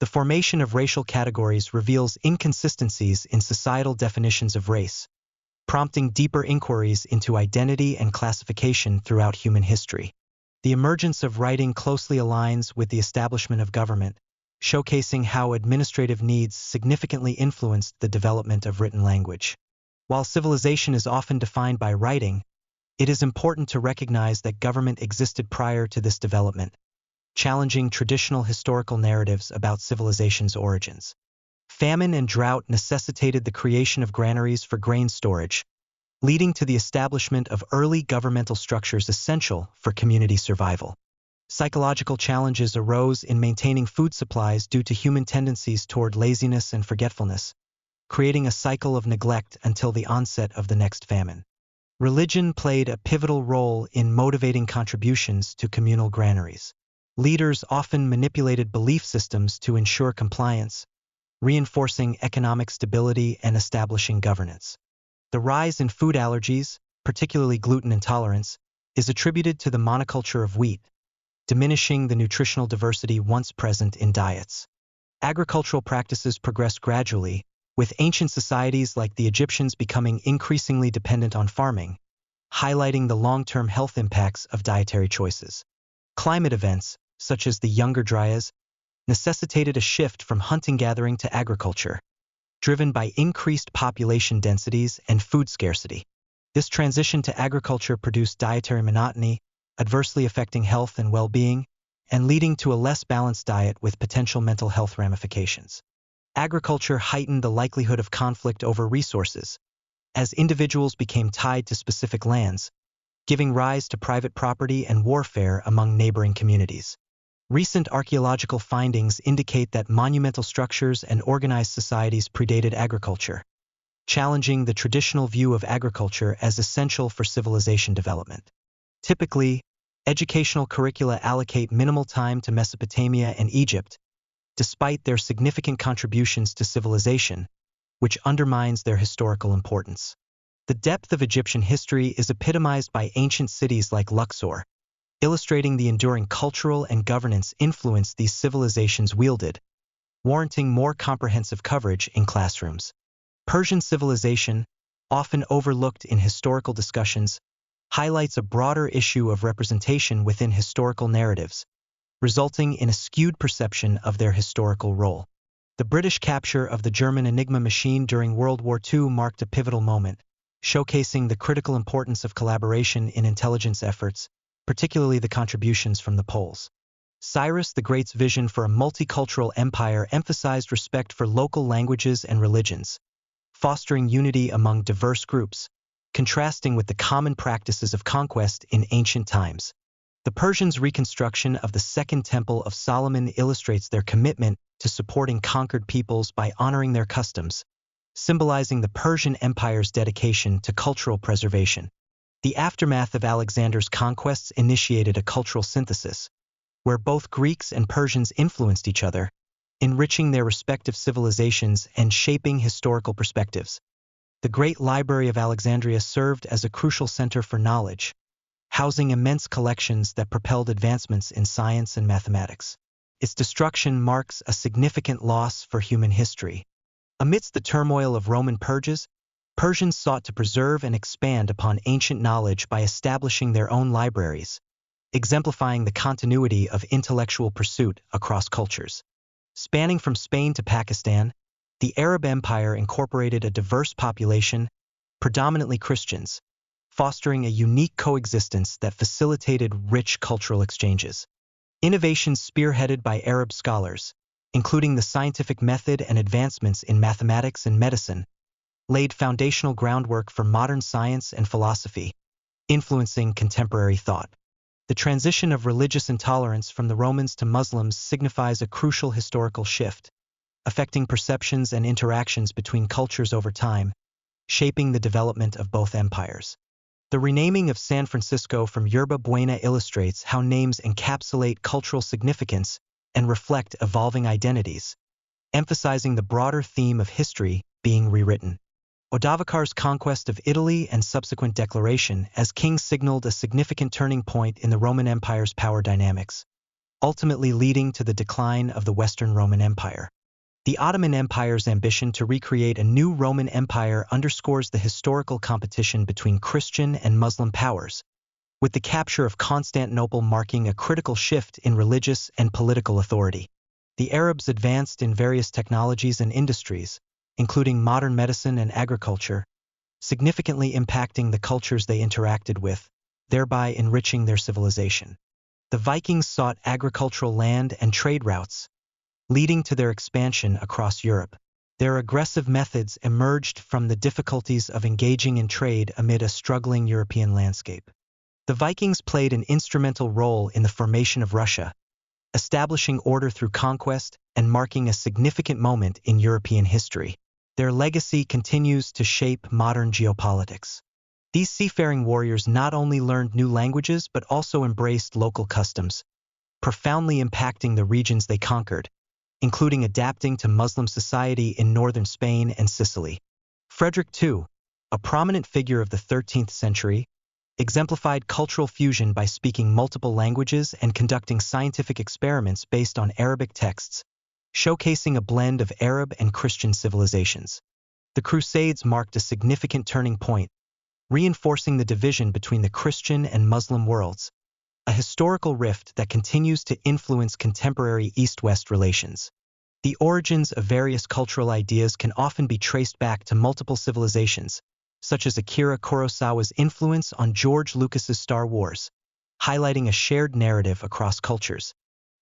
The formation of racial categories reveals inconsistencies in societal definitions of race, prompting deeper inquiries into identity and classification throughout human history. The emergence of writing closely aligns with the establishment of government, showcasing how administrative needs significantly influenced the development of written language. While civilization is often defined by writing, it is important to recognize that government existed prior to this development, challenging traditional historical narratives about civilization's origins. Famine and drought necessitated the creation of granaries for grain storage, leading to the establishment of early governmental structures essential for community survival. Psychological challenges arose in maintaining food supplies due to human tendencies toward laziness and forgetfulness, creating a cycle of neglect until the onset of the next famine. Religion played a pivotal role in motivating contributions to communal granaries. Leaders often manipulated belief systems to ensure compliance, reinforcing economic stability and establishing governance. The rise in food allergies, particularly gluten intolerance, is attributed to the monoculture of wheat, diminishing the nutritional diversity once present in diets. Agricultural practices progressed gradually, with ancient societies like the Egyptians becoming increasingly dependent on farming, highlighting the long-term health impacts of dietary choices. Climate events, such as the Younger Dryas, necessitated a shift from hunting-gathering to agriculture, driven by increased population densities and food scarcity. This transition to agriculture produced dietary monotony, adversely affecting health and well-being, and leading to a less balanced diet with potential mental health ramifications. Agriculture heightened the likelihood of conflict over resources, as individuals became tied to specific lands, giving rise to private property and warfare among neighboring communities. Recent archaeological findings indicate that monumental structures and organized societies predated agriculture, challenging the traditional view of agriculture as essential for civilization development. Typically, educational curricula allocate minimal time to Mesopotamia and Egypt, despite their significant contributions to civilization, which undermines their historical importance. The depth of Egyptian history is epitomized by ancient cities like Luxor, illustrating the enduring cultural and governance influence these civilizations wielded, warranting more comprehensive coverage in classrooms. Persian civilization, often overlooked in historical discussions, highlights a broader issue of representation within historical narratives, resulting in a skewed perception of their historical role. The British capture of the German Enigma machine during World War II marked a pivotal moment, showcasing the critical importance of collaboration in intelligence efforts, particularly the contributions from the Poles. Cyrus the Great's vision for a multicultural empire emphasized respect for local languages and religions, fostering unity among diverse groups, contrasting with the common practices of conquest in ancient times. The Persians' reconstruction of the Second Temple of Solomon illustrates their commitment to supporting conquered peoples by honoring their customs, symbolizing the Persian Empire's dedication to cultural preservation. The aftermath of Alexander's conquests initiated a cultural synthesis, where both Greeks and Persians influenced each other, enriching their respective civilizations and shaping historical perspectives. The Great Library of Alexandria served as a crucial center for knowledge, housing immense collections that propelled advancements in science and mathematics. Its destruction marks a significant loss for human history. Amidst the turmoil of Roman purges, Persians sought to preserve and expand upon ancient knowledge by establishing their own libraries, exemplifying the continuity of intellectual pursuit across cultures. Spanning from Spain to Pakistan, the Arab Empire incorporated a diverse population, predominantly Christians, fostering a unique coexistence that facilitated rich cultural exchanges. Innovations spearheaded by Arab scholars, including the scientific method and advancements in mathematics and medicine, laid foundational groundwork for modern science and philosophy, influencing contemporary thought. The transition of religious intolerance from the Romans to Muslims signifies a crucial historical shift, affecting perceptions and interactions between cultures over time, shaping the development of both empires. The renaming of San Francisco from Yerba Buena illustrates how names encapsulate cultural significance and reflect evolving identities, emphasizing the broader theme of history being rewritten. Odovacar's conquest of Italy and subsequent declaration as king signaled a significant turning point in the Roman Empire's power dynamics. ultimately leading to the decline of the Western Roman Empire. The Ottoman Empire's ambition to recreate a new Roman Empire underscores the historical competition between Christian and Muslim powers, with the capture of Constantinople marking a critical shift in religious and political authority. The Arabs advanced in various technologies and industries, including modern medicine and agriculture, significantly impacting the cultures they interacted with, thereby enriching their civilization. The Vikings sought agricultural land and trade routes, leading to their expansion across Europe. Their aggressive methods emerged from the difficulties of engaging in trade amid a struggling European landscape. The Vikings played an instrumental role in the formation of Russia, establishing order through conquest and marking a significant moment in European history. Their legacy continues to shape modern geopolitics. These seafaring warriors not only learned new languages but also embraced local customs, profoundly impacting the regions they conquered, including adapting to Muslim society in northern Spain and Sicily. Frederick II, a prominent figure of the 13th century, exemplified cultural fusion by speaking multiple languages and conducting scientific experiments based on Arabic texts, showcasing a blend of Arab and Christian civilizations. The Crusades marked a significant turning point, reinforcing the division between the Christian and Muslim worlds, a historical rift that continues to influence contemporary East-West relations. The origins of various cultural ideas can often be traced back to multiple civilizations, such as Akira Kurosawa's influence on George Lucas's Star Wars, highlighting a shared narrative across cultures.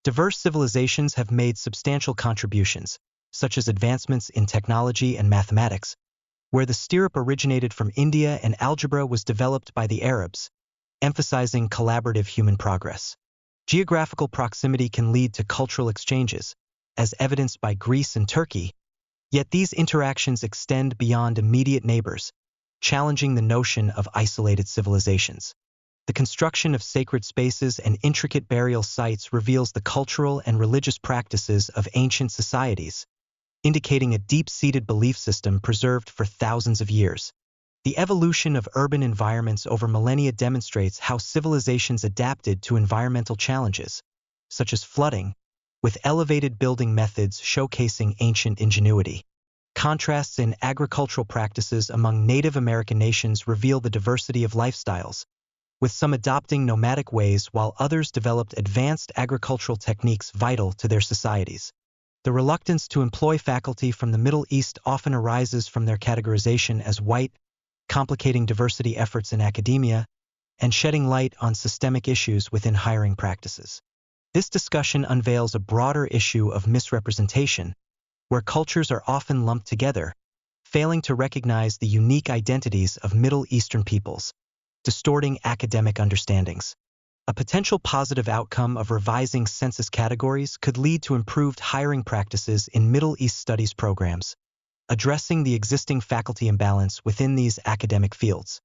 Diverse civilizations have made substantial contributions, such as advancements in technology and mathematics, where the stirrup originated from India and algebra was developed by the Arabs, emphasizing collaborative human progress. Geographical proximity can lead to cultural exchanges, as evidenced by Greece and Turkey, yet these interactions extend beyond immediate neighbors, challenging the notion of isolated civilizations. The construction of sacred spaces and intricate burial sites reveals the cultural and religious practices of ancient societies, indicating a deep-seated belief system preserved for thousands of years. The evolution of urban environments over millennia demonstrates how civilizations adapted to environmental challenges, such as flooding, with elevated building methods showcasing ancient ingenuity. Contrasts in agricultural practices among Native American nations reveal the diversity of lifestyles, with some adopting nomadic ways while others developed advanced agricultural techniques vital to their societies. The reluctance to employ faculty from the Middle East often arises from their categorization as white, complicating diversity efforts in academia, and shedding light on systemic issues within hiring practices. This discussion unveils a broader issue of misrepresentation, where cultures are often lumped together, failing to recognize the unique identities of Middle Eastern peoples, distorting academic understandings. A potential positive outcome of revising census categories could lead to improved hiring practices in Middle East studies programs, addressing the existing faculty imbalance within these academic fields.